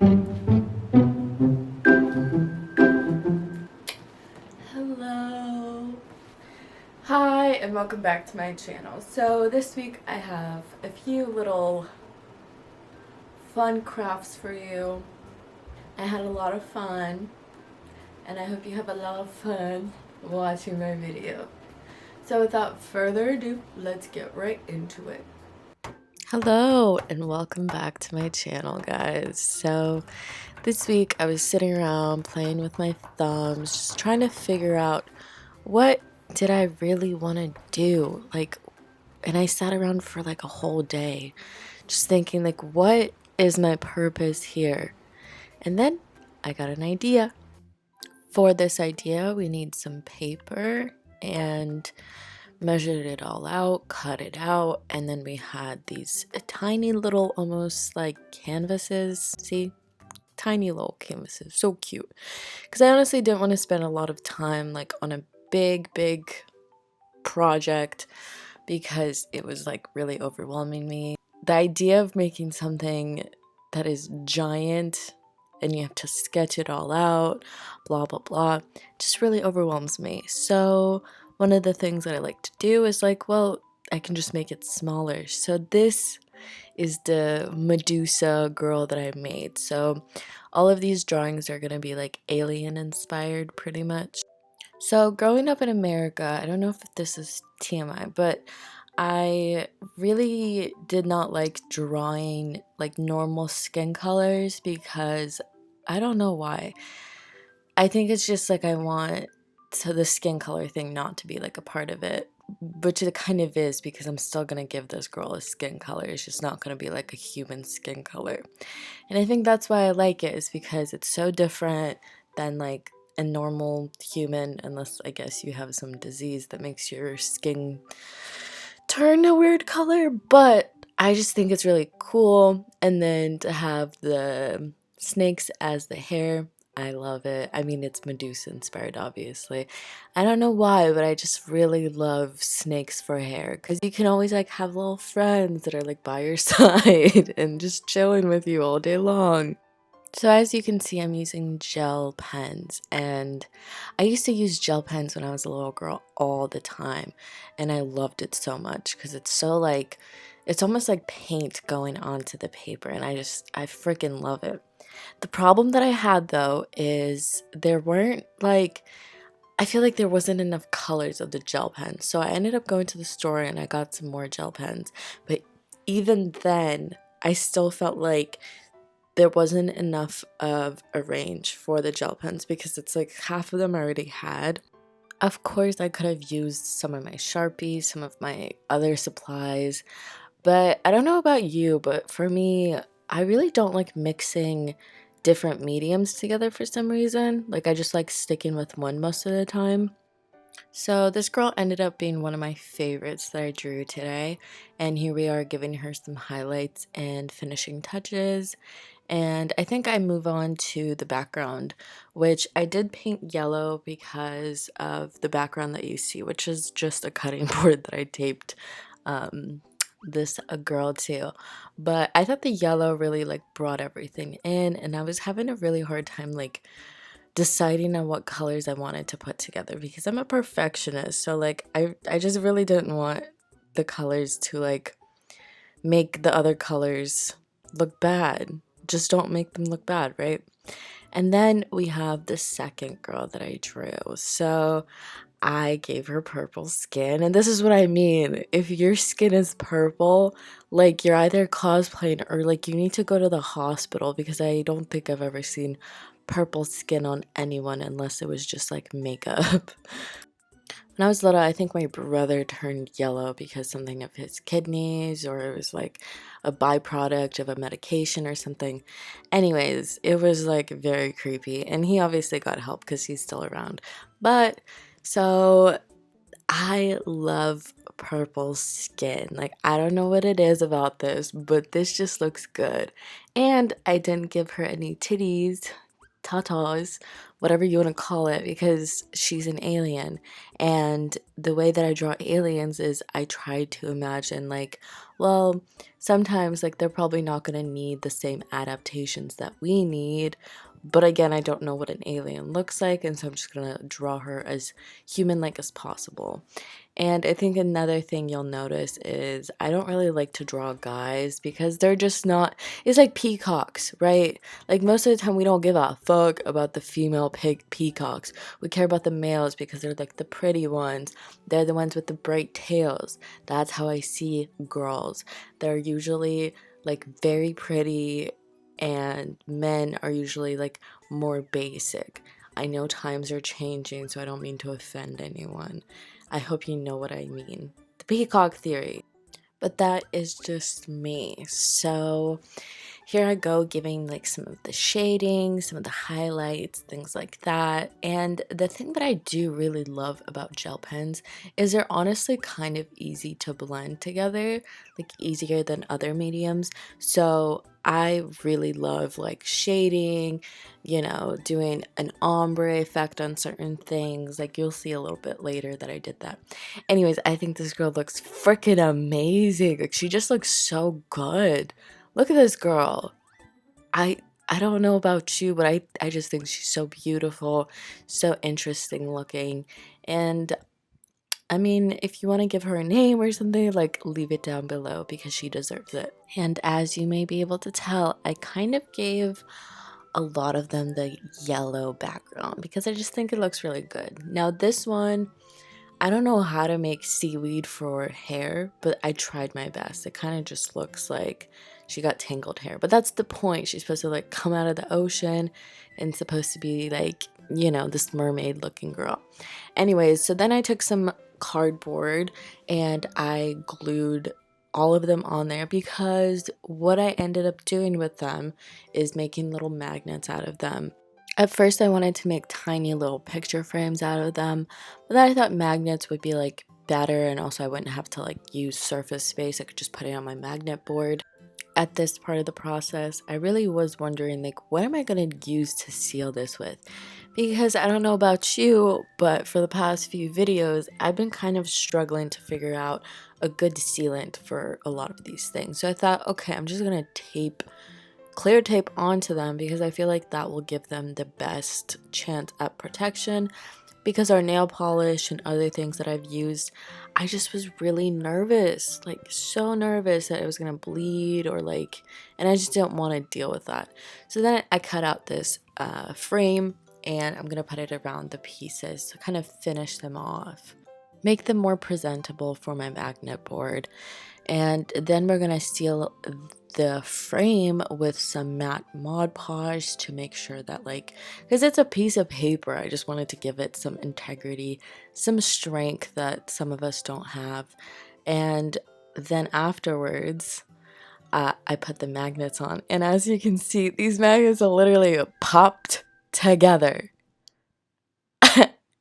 Hello. Hi and welcome back to my channel. So this week I have a few little fun crafts for you. I had a lot of fun and I hope you have a lot of fun watching my video. So without further ado, let's get right into it. Hello and welcome back to my channel, guys. So this week I was sitting around playing with my thumbs, just trying to figure out what did I really want to do? And I sat around for like a whole day just thinking like, what is my purpose here? And then I got an idea. For this idea, we need some paper and measured it all out, cut it out, and then we had these tiny little almost like canvases. See? Tiny little canvases. So cute. Because I honestly didn't want to spend a lot of time like on a big project because it was like really overwhelming me. The idea of making something that is giant and you have to sketch it all out, blah blah blah, just really overwhelms me. So one of the things that I like to do is like, well, I can just make it smaller. So this is the Medusa girl that I made. So all of these drawings are going to be like alien inspired pretty much. So growing up in America, I don't know if this is TMI, but I really did not like drawing like normal skin colors because I don't know why. I think it's just like I want the skin color thing not to be like a part of it, which it kind of is because I'm still gonna give this girl a skin color. It's just not gonna be like a human skin color. And I think that's why I like it, is because it's so different than like a normal human, unless I guess you have some disease that makes your skin turn a weird color. But I just think it's really cool. And then to have the snakes as the hair, I love it. I mean, it's Medusa inspired, obviously. I don't know why, but I just really love snakes for hair because you can always like have little friends that are like by your side and just chilling with you all day long. So as you can see, I'm using gel pens, and I used to use gel pens when I was a little girl all the time, and I loved it so much because it's so like, it's almost like paint going onto the paper, and I freaking love it. The problem that I had though is there weren't like, I feel like there wasn't enough colors of the gel pens, so I ended up going to the store and I got some more gel pens, but even then, I still felt like there wasn't enough of a range for the gel pens because it's like half of them I already had. Of course, I could have used some of my Sharpies, some of my other supplies, but I don't know about you, but for me, I really don't like mixing different mediums together for some reason. Like, I just like sticking with one most of the time. So this girl ended up being one of my favorites that I drew today, and here we are giving her some highlights and finishing touches. And I think I move on to the background, which I did paint yellow because of the background that you see, which is just a cutting board that I taped um, this a girl to. But I thought the yellow really like brought everything in, and I was having a really hard time like deciding on what colors I wanted to put together because I'm a perfectionist. So like I just really didn't want the colors to like make the other colors look bad. Just don't make them look bad, right? And then we have the second girl that I drew. So I gave her purple skin, and this is what I mean. If your skin is purple, like you're either cosplaying or like you need to go to the hospital because I don't think I've ever seen purple skin on anyone unless it was just like makeup. When I was little, I think my brother turned yellow because something of his kidneys, or it was like a byproduct of a medication or something. Anyways, it was like very creepy, and he obviously got help because he's still around. But so I love purple skin. Like, I don't know what it is about this, but this just looks good. And I didn't give her any titties, tatas, whatever you want to call it, because she's an alien. And the way that I draw aliens is I try to imagine like well, sometimes like they're probably not going to need the same adaptations that we need. But again, I don't know what an alien looks like, and so I'm just going to draw her as human-like as possible. And I think another thing you'll notice is I don't really like to draw guys because they're just not, it's like peacocks, right? Like most of the time we don't give a fuck about the female peacocks. We care about the males because they're like the pretty ones. They're the ones with the bright tails. That's how I see girls. They're usually like very pretty, and men are usually like more basic. I know times are changing, so I don't mean to offend anyone. I hope you know what I mean. The peacock theory. But that is just me. So here I go giving like some of the shading, some of the highlights, things like that. And the thing that I do really love about gel pens is they're honestly kind of easy to blend together, like easier than other mediums. So I really love like shading, doing an ombre effect on certain things. Like you'll see a little bit later that I did that. Anyways, I think this girl looks freaking amazing. Like she just looks so good. Look at this girl. I I don't know about you, but I just think she's so beautiful, so interesting looking. And I mean, if you want to give her a name or something, like leave it down below because she deserves it. And as you may be able to tell, I kind of gave a lot of them the yellow background because I just think it looks really good. Now this one, I don't know how to make seaweed for hair, but I tried my best. It kind of just looks like she got tangled hair. But that's the point. She's supposed to like come out of the ocean and supposed to be like, this mermaid looking girl. Anyways, so then I took some cardboard and I glued all of them on there because what I ended up doing with them is making little magnets out of them. At first, I wanted to make tiny little picture frames out of them, but then I thought magnets would be like better, and also I wouldn't have to like use surface space. I could just put it on my magnet board. At this part of the process, I really was wondering like, what am I going to use to seal this with? Because I don't know about you, but for the past few videos, I've been kind of struggling to figure out a good sealant for a lot of these things. So I thought, okay, I'm just going to tape clear tape onto them because I feel like that will give them the best chance at protection. Because our nail polish and other things that I've used, I just was really nervous, like so nervous that it was gonna bleed or like, and I just didn't want to deal with that. So then I cut out this frame and I'm gonna put it around the pieces to kind of finish them off, make them more presentable for my magnet board. And then we're gonna seal the frame with some matte Mod Podge to make sure that like, because it's a piece of paper, I just wanted to give it some integrity, some strength that some of us don't have. And then afterwards, I put the magnets on, and as you can see, these magnets are literally popped together.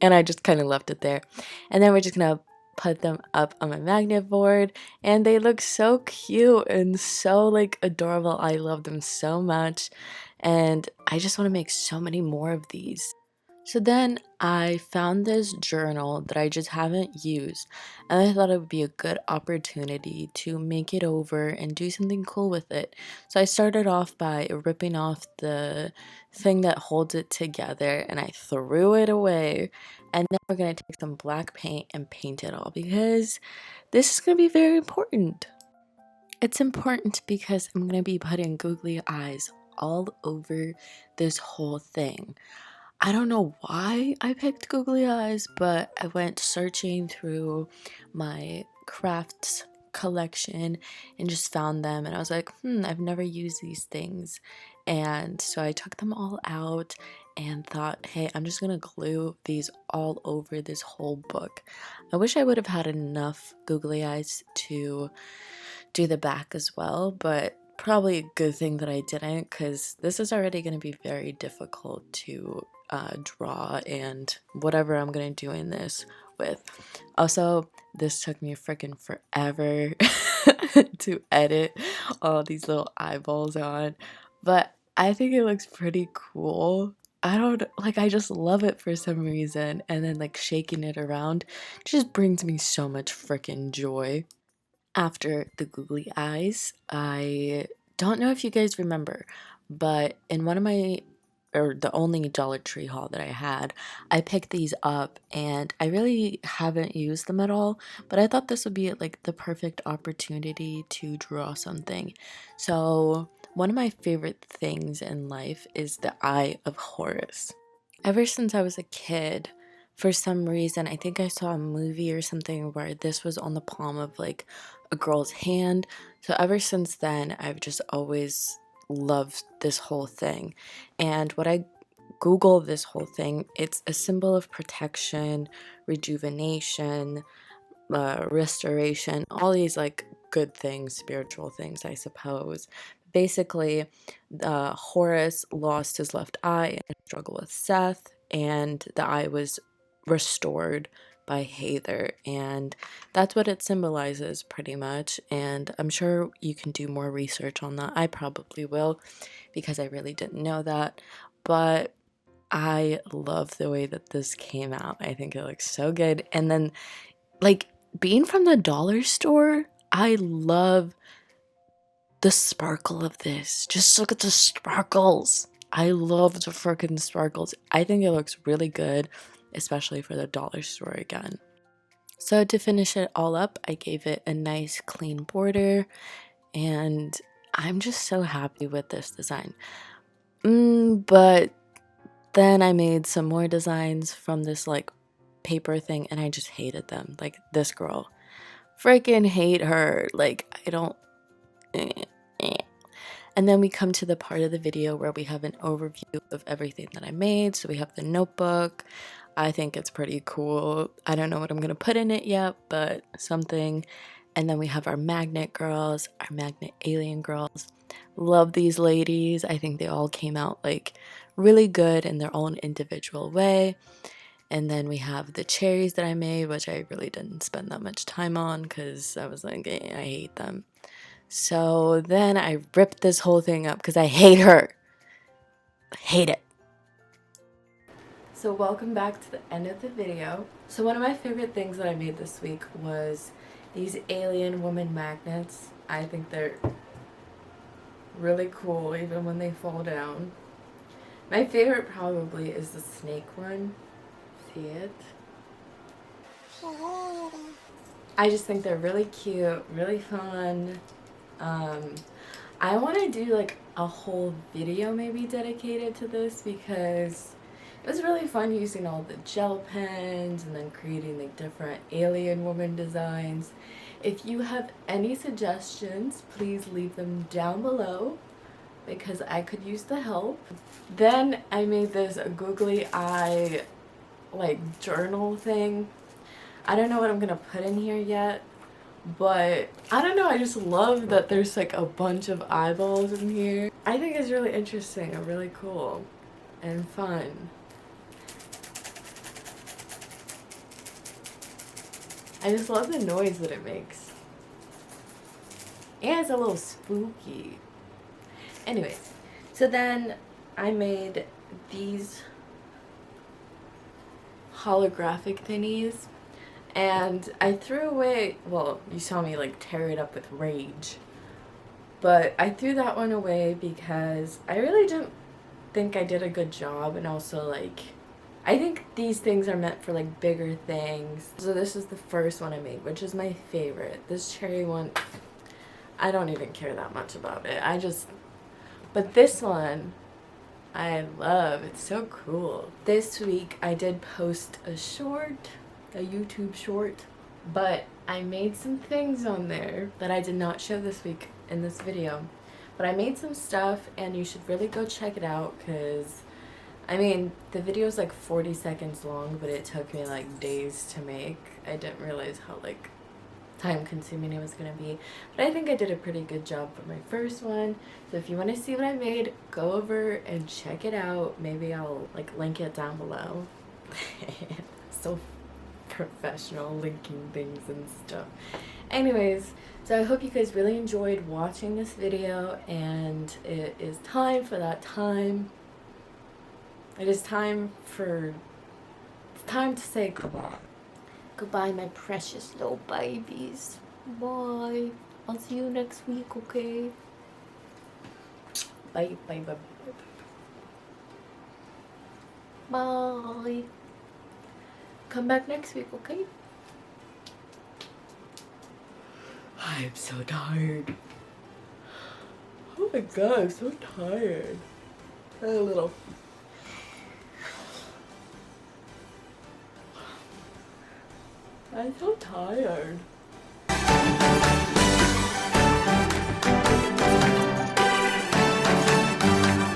And I just kind of left it there. And then we're just gonna put them up on my magnet board, and they look so cute and so like adorable. I love them so much, and I just want to make so many more of these. So then I found this journal that I just haven't used, and I thought it would be a good opportunity to make it over and do something cool with it. So I started off by ripping off the thing that holds it together and I threw it away. And then we're going to take some black paint and paint it all because this is going to be very important. It's important because I'm going to be putting googly eyes all over this whole thing. I don't know why I picked googly eyes, but I went searching through my crafts collection and just found them, and I was like, I've never used these things. And so I took them all out and thought, hey, I'm just gonna glue these all over this whole book. I wish I would have had enough googly eyes to do the back as well, but probably a good thing that I didn't because this is already going to be very difficult to draw and whatever I'm going to do in this with. Also, this took me freaking forever to edit all these little eyeballs on, but I think it looks pretty cool. I don't like, I just love it for some reason, and then like shaking it around just brings me so much freaking joy. after the googly eyes. I don't know if you guys remember, but in one of my, or the only Dollar Tree haul that I had, I picked these up and I really haven't used them at all, but I thought this would be like the perfect opportunity to draw something. So one of my favorite things in life is the Eye of Horus. Ever since I was a kid, for some reason, I think I saw a movie or something where this was on the palm of like a girl's hand. So ever since then, I've just always loved this whole thing. And what I Google this whole thing, it's a symbol of protection, rejuvenation, restoration, all these like good things, spiritual things, I suppose. Basically, Horus lost his left eye in a struggle with Seth, and the eye was restored by Hathor, and that's what it symbolizes pretty much. And I'm sure you can do more research on that. I probably will because I really didn't know that, but I love the way that this came out. I think it looks so good. And then, like, being from the dollar store, I love the sparkle of this. Just look at the sparkles. I love the freaking sparkles. I think it looks really good, especially for the dollar store again. So to finish it all up, I gave it a nice clean border, and I'm just so happy with this design. But then I made some more designs from this like paper thing, and I just hated them. Like this girl. Freaking hate her. Like, I don't. eh, eh. And then we come to the part of the video where we have an overview of everything that I made. So we have the notebook. I think it's pretty cool. I don't know what I'm going to put in it yet, but something. And then we have our magnet girls, our magnet alien girls. Love these ladies. I think they all came out like really good in their own individual way. And then we have the cherries that I made, which I really didn't spend that much time on because I was like, I hate them. So then I ripped this whole thing up because I hate her. I hate it. So welcome back to the end of the video. So one of my favorite things that I made this week was these alien woman magnets. I think they're really cool even when they fall down. My favorite probably is the snake one. See it? I just think they're really cute, really fun. I want to do like a whole video maybe dedicated to this because it was really fun using all the gel pens and then creating like different alien woman designs. If you have any suggestions, please leave them down below because I could use the help. Then I made this googly eye like journal thing. I don't know what I'm gonna put in here yet, but I don't know, I just love that there's like a bunch of eyeballs in here. I think it's really interesting and really cool and fun. I just love the noise that it makes. And it's a little spooky. Anyways, so then I made these holographic thingies. And I threw away, well, you saw me like tear it up with rage. But I threw that one away because I really didn't think I did a good job. And also like, I think these things are meant for like bigger things. So this is the first one I made, which is my favorite. This cherry one, I don't even care that much about it. But this one, I love. It's so cool. This week I did post a YouTube short, but I made some things on there that I did not show this week in this video. But I made some stuff and you should really go check it out because, I mean, the video is like 40 seconds long, but it took me like days to make. I didn't realize how like time consuming it was gonna be, but I think I did a pretty good job for my first one. So if you want to see what I made, go over and check it out. Maybe I'll like link it down below. So professional linking things and stuff. Anyways, so I hope you guys really enjoyed watching this video, and it is time for that time. It is time to say goodbye. Goodbye, my precious little babies. Bye. I'll see you next week, okay? Bye, bye, bye, bye, bye. Bye. Come back next week, okay? I'm so tired. Oh my god, I'm so tired. A little. I'm so tired.